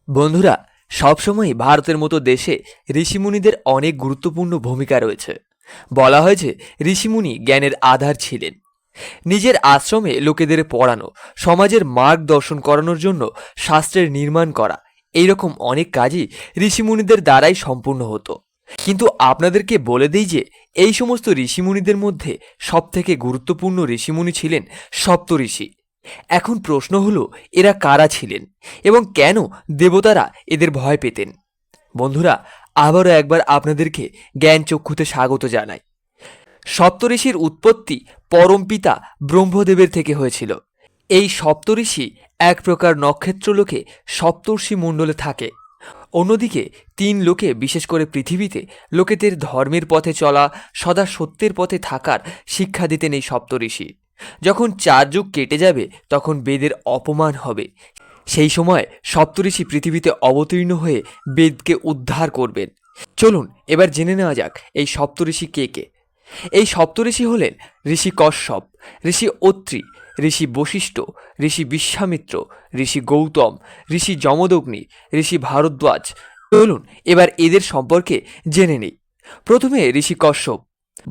বন্ধুরা, সবসময় ভারতের মতো দেশে ঋষিমুনিদের অনেক গুরুত্বপূর্ণ ভূমিকা রয়েছে। বলা হয় যে ঋষিমুনি জ্ঞানের আধার ছিলেন। নিজের আশ্রমে লোকেদের পড়ানো, সমাজের মার্গদর্শন করানোর জন্য শাস্ত্রের নির্মাণ করা, এইরকম অনেক কাজই ঋষিমুনিদের দ্বারাই সম্পূর্ণ হতো। কিন্তু আপনাদেরকে বলে দেই যে এই সমস্ত ঋষিমুনিদের মধ্যে সবথেকে গুরুত্বপূর্ণ ঋষিমুনি ছিলেন সপ্তঋষি। এখন প্রশ্ন হলো, এরা কারা ছিলেন এবং কেন দেবতারা এদের ভয় পেতেন? বন্ধুরা, আবারও একবার আপনাদেরকে জ্ঞান চক্ষুতে স্বাগত জানাই। সপ্তঋষির উৎপত্তি পরমপিতা ব্রহ্মদেবের থেকে হয়েছিল। এই সপ্তঋষি এক প্রকার নক্ষত্রলোকে সপ্তর্ষি মণ্ডলে থাকে। অন্যদিকে তিন লোকে, বিশেষ করে পৃথিবীতে লোকেদের ধর্মের পথে চলা, সদা সত্যের পথে থাকার শিক্ষা দিতেন এই সপ্তঋষি। যখন 4 যুগ কেটে যাবে তখন বেদের অপমান হবে। সেই সময় সপ্তঋষি পৃথিবীতে অবতীর্ণ হয়ে বেদকে উদ্ধার করবেন। চলুন এবার জেনে নেওয়া যাক এই সপ্তঋষি কে কে। এই সপ্তঋষি হলেন ঋষি কশ্যপ, ঋষি অত্রি, ঋষি বশিষ্ঠ, ঋষি বিশ্বামিত্র, ঋষি গৌতম, ঋষি যমদগ্নি, ঋষি ভারদ্বাজ। চলুন এবার এদের সম্পর্কে জেনে নিই। প্রথমে ঋষি কশ্যপ।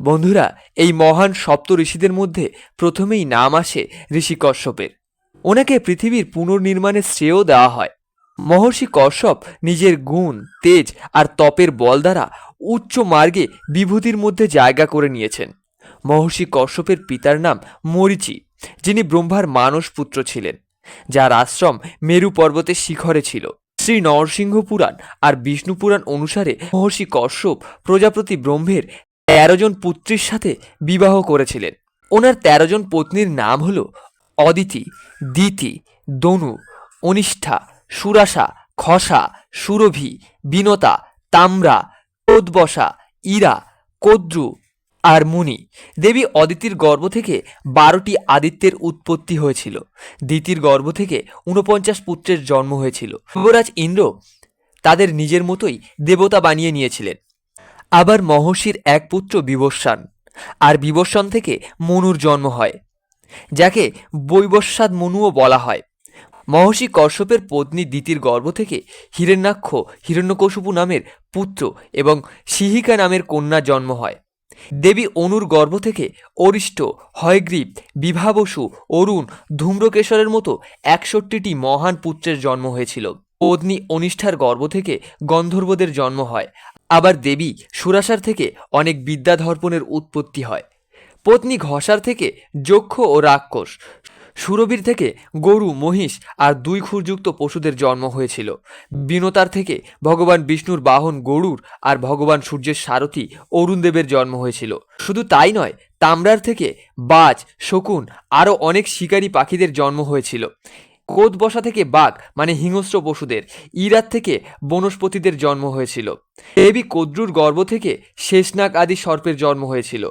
বন্ধুরা, এই মহান সপ্ত ঋষিদের মধ্যে প্রথমেই নাম আসে ঋষি কশ্যপের। ওনাকে পৃথিবীর পুনর্নির্মাণের শ্রেয় দেওয়া হয়। মহর্ষি কশ্যপ নিজের গুণ, তেজ আর তপের বল দ্বারা উচ্চ মার্গে বিভূতির মধ্যে জায়গা করে নিয়েছেন। মহর্ষি কশ্যপের পিতার নাম মরীচি, যিনি ব্রহ্মার মানস পুত্র ছিলেন, যার আশ্রম মেরু পর্বতের শিখরে ছিল। শ্রী নরসিংহ পুরাণ আর বিষ্ণু পুরাণ অনুসারে মহর্ষি কশ্যপ প্রজাপতি ব্রহ্মের 13 জন পুত্রীর সাথে বিবাহ করেছিলেন। ওনার 13 জন পত্নীর নাম হল অদিতি, দিতি, দনু, অনিষ্ঠা, সুরাসা, খসা, সুরভি, বিনতা, তাম্রা, কোদবসা, ইরা, কোদ্রু আর মুনি। দেবী অদিতির গর্ভ থেকে 12টি আদিত্যের উৎপত্তি হয়েছিল। দিতির গর্ভ থেকে 49 পুত্রের জন্ম হয়েছিল। যুবরাজ ইন্দ্র তাদের নিজের মতোই দেবতা বানিয়ে নিয়েছিলেন। আবার মহর্ষির এক পুত্র বিবস্বান, আর বিবস্বান থেকে মনুর জন্ম হয়, যাকে বৈবস্বাদ মনুও বলা হয়। মহর্ষি কশ্যপের পত্নী দিতির গর্ভ থেকে হিরণ্যাক্ষ, হিরণ্যকশিপু নামের পুত্র এবং সিহিকা নামের কন্যা জন্ম হয়। দেবী অনুর গর্ভ থেকে অরিষ্ট, হয়গ্রীব, বিভাবসু, অরুণ, ধূম্রকেশরের মতো 61টি মহান পুত্রের জন্ম হয়েছিল। পত্নী অনিষ্ঠার গর্ভ থেকে গন্ধর্বদের জন্ম হয়। আবার দেবী সুরাসার থেকে অনেক বিদ্যাধর্পণের উৎপত্তি হয়। পত্নী ঘষার থেকে যক্ষ ও রাক্ষস, সুরবীর থেকে গরু, মহিষ আর 2 খুরযুক্ত পশুদের জন্ম হয়েছিল। বিনতার থেকে ভগবান বিষ্ণুর বাহন গরুর আর ভগবান সূর্যের সারথী অরুণদেবের জন্ম হয়েছিল। শুধু তাই নয়, তাম্রার থেকে বাজ, শকুন আরও অনেক শিকারী পাখিদের জন্ম হয়েছিল। কোদবসা থেকে বাঘ মানে হিংস্র পশুদের, ইরাত থেকে বনস্পতিদের জন্ম হয়েছিল। দেবী কোদ্রুর গর্ভ থেকে শেষনাগ আদি সর্পের জন্ম হয়েছিল।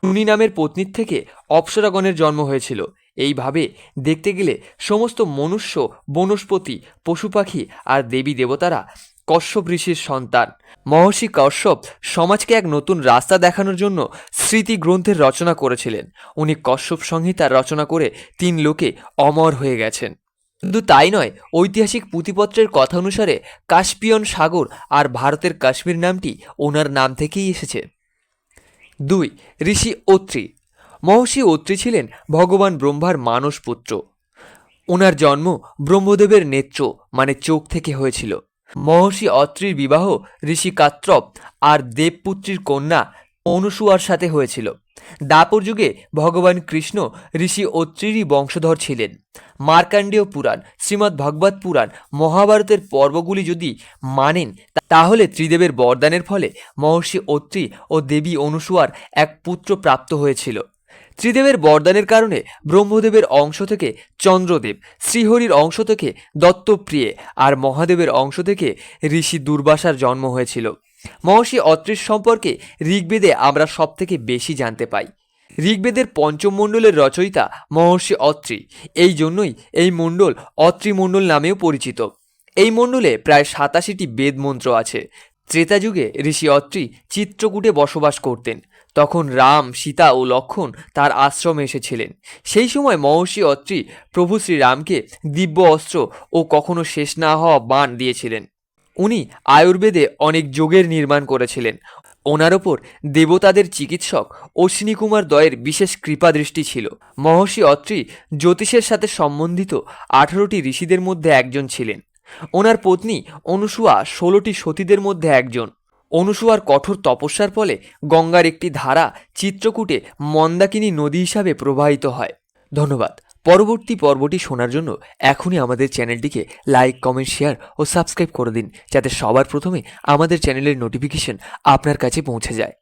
মুনি নামের পত্নীর থেকে অপ্সরাগণের জন্ম হয়েছিল। এইভাবে দেখতে গেলে সমস্ত মনুষ্য, বনস্পতি, পশু পাখি আর দেবী দেবতারা কশ্যপ ঋষির সন্তান। মহর্ষি কশ্যপ সমাজকে এক নতুন রাস্তা দেখানোর জন্য স্মৃতি গ্রন্থের রচনা করেছিলেন। উনি কশ্যপ সংহিতা রচনা করে 3 লোকে অমর হয়ে গেছেন। শুধু তাই নয়, ঐতিহাসিক পুঁথিপত্রের কথা অনুসারে কাস্পিয়ন সাগর আর ভারতের কাশ্মীর নামটি ওনার নাম থেকেই এসেছে। 2. ঋষি অত্রি। মহর্ষি অত্রি ছিলেন ভগবান ব্রহ্মার মানস পুত্র। ওনার জন্ম ব্রহ্মদেবের নেত্র মানে চোখ থেকে হয়েছিল। মহর্ষি অত্রির বিবাহ ঋষি কাত্রপ আর দেবপুত্রীর কন্যা অনুসুয়ার সাথে হয়েছিল। দ্বাপর যুগে ভগবান কৃষ্ণ ঋষি অত্রিরই বংশধর ছিলেন। মার্কাণ্ডেয় পুরাণ, শ্রীমদ্ ভগবত পুরাণ, মহাভারতের পর্বগুলি যদি মানেন, তাহলে ত্রিদেবের বরদানের ফলে মহর্ষি অত্রি ও দেবী অনুসুয়ার এক পুত্র প্রাপ্ত হয়েছিল। ত্রিদেবের বরদানের কারণে ব্রহ্মদেবের অংশ থেকে চন্দ্রদেব, শ্রীহরির অংশ থেকে দত্তপ্রিয়ে আর মহাদেবের অংশ থেকে ঋষি দুর্বাসার জন্ম হয়েছিল। মহর্ষি অত্রির সম্পর্কে ঋগ্বেদে আমরা সবথেকে বেশি জানতে পাই। ঋগ্বেদের 5ম মণ্ডলের রচয়িতা মহর্ষি অত্রি। এই জন্যই এই মণ্ডল অত্রিমণ্ডল নামেও পরিচিত। এই মণ্ডলে প্রায় 87টি বেদ মন্ত্র আছে। ত্রেতা যুগে ঋষি অত্রি চিত্রকূটে বসবাস করতেন। তখন রাম, সীতা ও লক্ষ্মণ তার আশ্রমে এসেছিলেন। সেই সময় মহর্ষি অত্রি প্রভু শ্রীরামকে দিব্য অস্ত্র ও কখনো শেষ না হওয়া বাণ দিয়েছিলেন। উনি আয়ুর্বেদে অনেক যোগের নির্মাণ করেছিলেন। ওনার ওপর দেবতাদের চিকিৎসক অশ্বিনী কুমার দয়ের বিশেষ কৃপাদৃষ্টি ছিল। মহর্ষি অত্রি জ্যোতিষের সাথে সম্বন্ধিত 18টি ঋষিদের মধ্যে একজন ছিলেন। ওনার পত্নী অনুসুয়া 16টি সতীদের মধ্যে একজন। অনুসুয়ার কঠোর তপস্যার ফলে গঙ্গার একটি ধারা চিত্রকূটে মন্দাকিনী নদী হিসাবে প্রবাহিত হয়। ধন্যবাদ। পরবর্তী পর্বটি শোনার জন্য এখনই আমাদের চ্যানেলটিকে লাইক, কমেন্ট, শেয়ার ও সাবস্ক্রাইব করে দিন, যাতে সবার প্রথমে আমাদের চ্যানেলের নোটিফিকেশন আপনার কাছে পৌঁছে যায়।